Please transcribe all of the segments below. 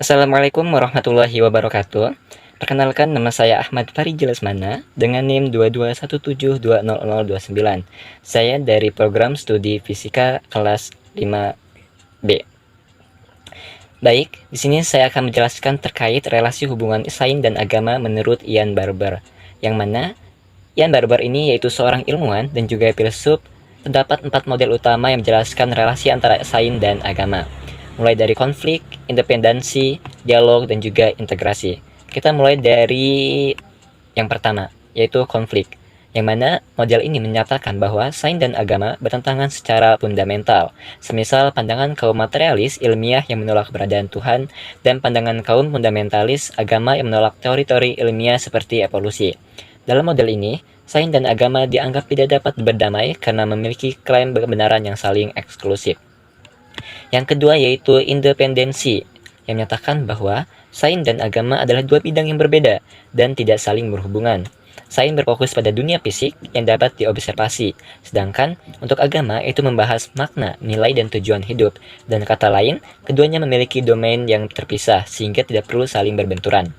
Assalamualaikum warahmatullahi wabarakatuh. Perkenalkan, nama saya Ahmad Farijil Lesmana dengan NIM 2217200029. Saya dari program studi fisika kelas 5B. Baik, di sini saya akan menjelaskan terkait relasi hubungan sains dan agama menurut Ian Barber. Yang mana Ian Barber ini yaitu seorang ilmuwan dan juga filsuf. Terdapat 4 model utama yang menjelaskan relasi antara sains dan agama, mulai dari konflik, independensi, dialog, dan juga integrasi. Kita mulai dari yang pertama, yaitu konflik, yang mana model ini menyatakan bahwa sains dan agama bertentangan secara fundamental, semisal pandangan kaum materialis ilmiah yang menolak keberadaan Tuhan, dan pandangan kaum fundamentalis agama yang menolak teori-teori ilmiah seperti evolusi. Dalam model ini, sains dan agama dianggap tidak dapat berdamai karena memiliki klaim kebenaran yang saling eksklusif. Yang kedua yaitu independensi, yang menyatakan bahwa sains dan agama adalah dua bidang yang berbeda dan tidak saling berhubungan. Sains berfokus pada dunia fisik yang dapat diobservasi, sedangkan untuk agama itu membahas makna, nilai, dan tujuan hidup. Dan kata lain, keduanya memiliki domain yang terpisah sehingga tidak perlu saling berbenturan.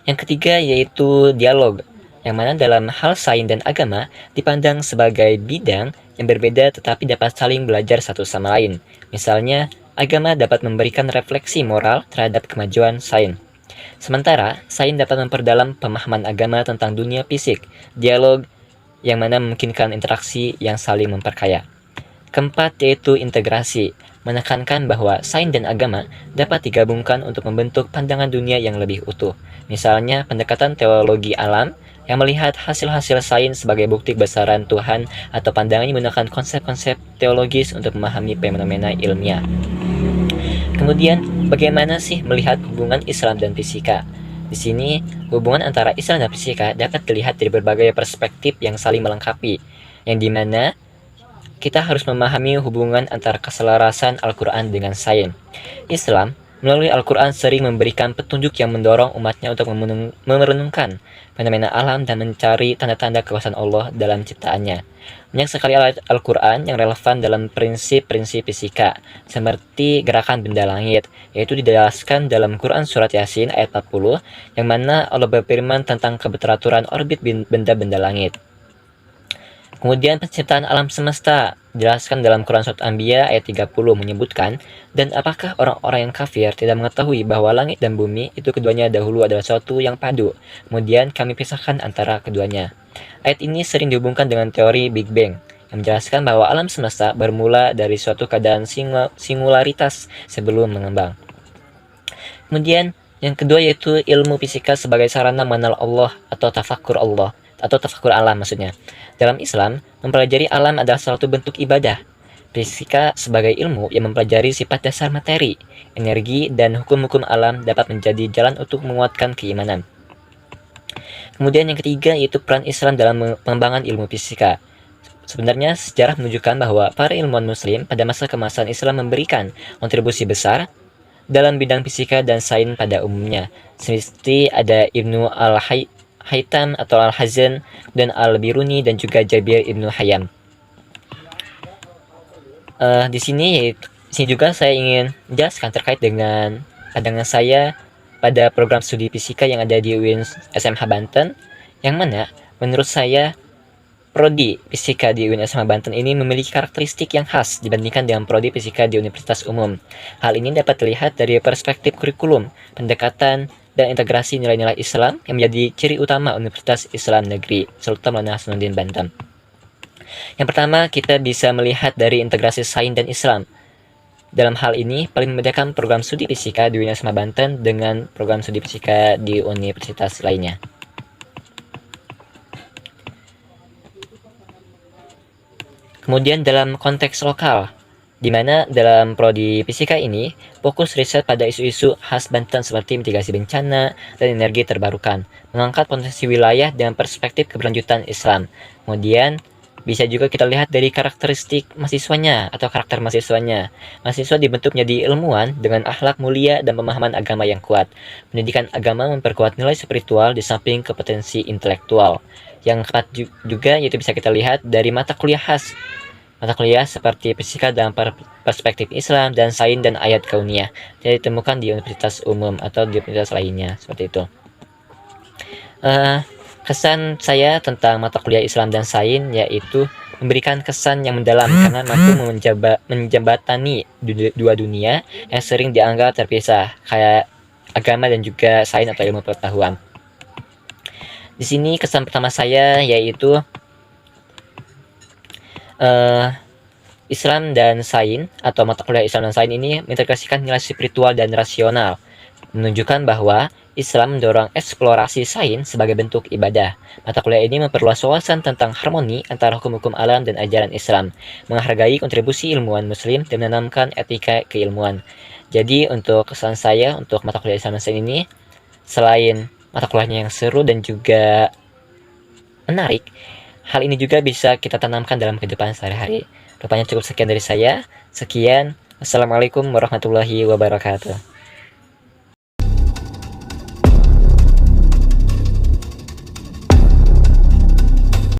Yang ketiga yaitu dialog, yang mana dalam hal sains dan agama dipandang sebagai bidang yang berbeda tetapi dapat saling belajar satu sama lain. Misalnya, agama dapat memberikan refleksi moral terhadap kemajuan sains. Sementara, sains dapat memperdalam pemahaman agama tentang dunia fisik, dialog yang mana memungkinkan interaksi yang saling memperkaya. Keempat yaitu integrasi, menekankan bahwa sains dan agama dapat digabungkan untuk membentuk pandangan dunia yang lebih utuh. Misalnya, pendekatan teologi alam yang melihat hasil-hasil sains sebagai bukti kebesaran Tuhan, atau pandangan yang menggunakan konsep-konsep teologis untuk memahami fenomena ilmiah. Kemudian, bagaimana sih melihat hubungan Islam dan fisika? Di sini, hubungan antara Islam dan fisika dapat dilihat dari berbagai perspektif yang saling melengkapi, yang dimana kita harus memahami hubungan antara keselarasan Al-Quran dengan sains. Islam melalui Al-Quran sering memberikan petunjuk yang mendorong umatnya untuk merenungkan fenomena alam dan mencari tanda-tanda kekuasaan Allah dalam ciptaannya. Banyak sekali ayat Al-Quran yang relevan dalam prinsip-prinsip fisika, seperti gerakan benda langit, yaitu dijelaskan dalam Quran Surat Yasin ayat 40, yang mana Allah berfirman tentang keberaturan orbit benda-benda langit. Kemudian penciptaan alam semesta dijelaskan dalam Quran Surat Anbiya ayat 30 menyebutkan, dan apakah orang-orang yang kafir tidak mengetahui bahwa langit dan bumi itu keduanya dahulu adalah suatu yang padu, kemudian kami pisahkan antara keduanya. Ayat ini sering dihubungkan dengan teori Big Bang, yang menjelaskan bahwa alam semesta bermula dari suatu keadaan singularitas sebelum mengembang. Kemudian yang kedua yaitu ilmu fisika sebagai sarana mengenal Allah atau tafakur Allah, atau tafakur alam maksudnya. Dalam Islam, mempelajari alam adalah salah satu bentuk ibadah. Fisika sebagai ilmu yang mempelajari sifat dasar materi, energi, dan hukum-hukum alam dapat menjadi jalan untuk menguatkan keimanan. Kemudian yang ketiga yaitu peran Islam dalam pengembangan ilmu fisika. Sebenarnya sejarah menunjukkan bahwa para ilmuwan muslim pada masa keemasan Islam memberikan kontribusi besar dalam bidang fisika dan sains pada umumnya. Seperti ada Ibnu Al-Haytham atau Al-Hazan dan Al-Biruni dan juga Jabir Ibnu Hayam. Di sini juga saya ingin menjelaskan terkait dengan pandangan saya pada program studi fisika yang ada di UIN SMH Banten, yang mana menurut saya prodi fisika di UIN SMH Banten ini memiliki karakteristik yang khas dibandingkan dengan prodi fisika di Universitas Umum. Hal ini dapat dilihat dari perspektif kurikulum, pendekatan, dan integrasi nilai-nilai Islam yang menjadi ciri utama Universitas Islam Negeri Sultan Mauna Hasanuddin Banten. Yang pertama, kita bisa melihat dari integrasi sains dan Islam. Dalam hal ini, paling membedakan program studi fisika di UIN SMH Banten dengan program studi fisika di universitas lainnya. Kemudian dalam konteks lokal, di mana dalam prodi fisika ini fokus riset pada isu-isu khas Banten seperti mitigasi bencana dan energi terbarukan, mengangkat potensi wilayah dengan perspektif keberlanjutan Islam. Kemudian bisa juga kita lihat dari karakteristik mahasiswanya atau karakter mahasiswanya. Mahasiswa dibentuk menjadi ilmuwan dengan akhlak mulia dan pemahaman agama yang kuat. Pendidikan agama memperkuat nilai spiritual di samping kompetensi intelektual. Yang keempat juga yaitu bisa kita lihat dari mata kuliah khas mata kuliah seperti fisika dalam perspektif Islam dan sains dan ayat kauniyah tidak ditemukan di universitas umum atau di universitas lainnya, seperti itu. Kesan saya tentang mata kuliah Islam dan sains yaitu memberikan kesan yang mendalam karena mampu menjembatani dua dunia yang sering dianggap terpisah, kayak agama dan juga sains atau ilmu pengetahuan. Di sini kesan pertama saya yaitu Islam dan sains atau mata kuliah Islam dan sains ini mengintegrasikan nilai spiritual dan rasional, menunjukkan bahwa Islam mendorong eksplorasi sains sebagai bentuk ibadah. Mata kuliah ini memperluas wawasan tentang harmoni antara hukum-hukum alam dan ajaran Islam, menghargai kontribusi ilmuwan Muslim, dan menanamkan etika keilmuan. Jadi untuk kesan saya untuk mata kuliah Islam dan sains ini, selain mata kuliahnya yang seru dan juga menarik, hal ini juga bisa kita tanamkan dalam kehidupan sehari-hari. Rupanya cukup sekian dari saya. Sekian. Wassalamualaikum warahmatullahi wabarakatuh.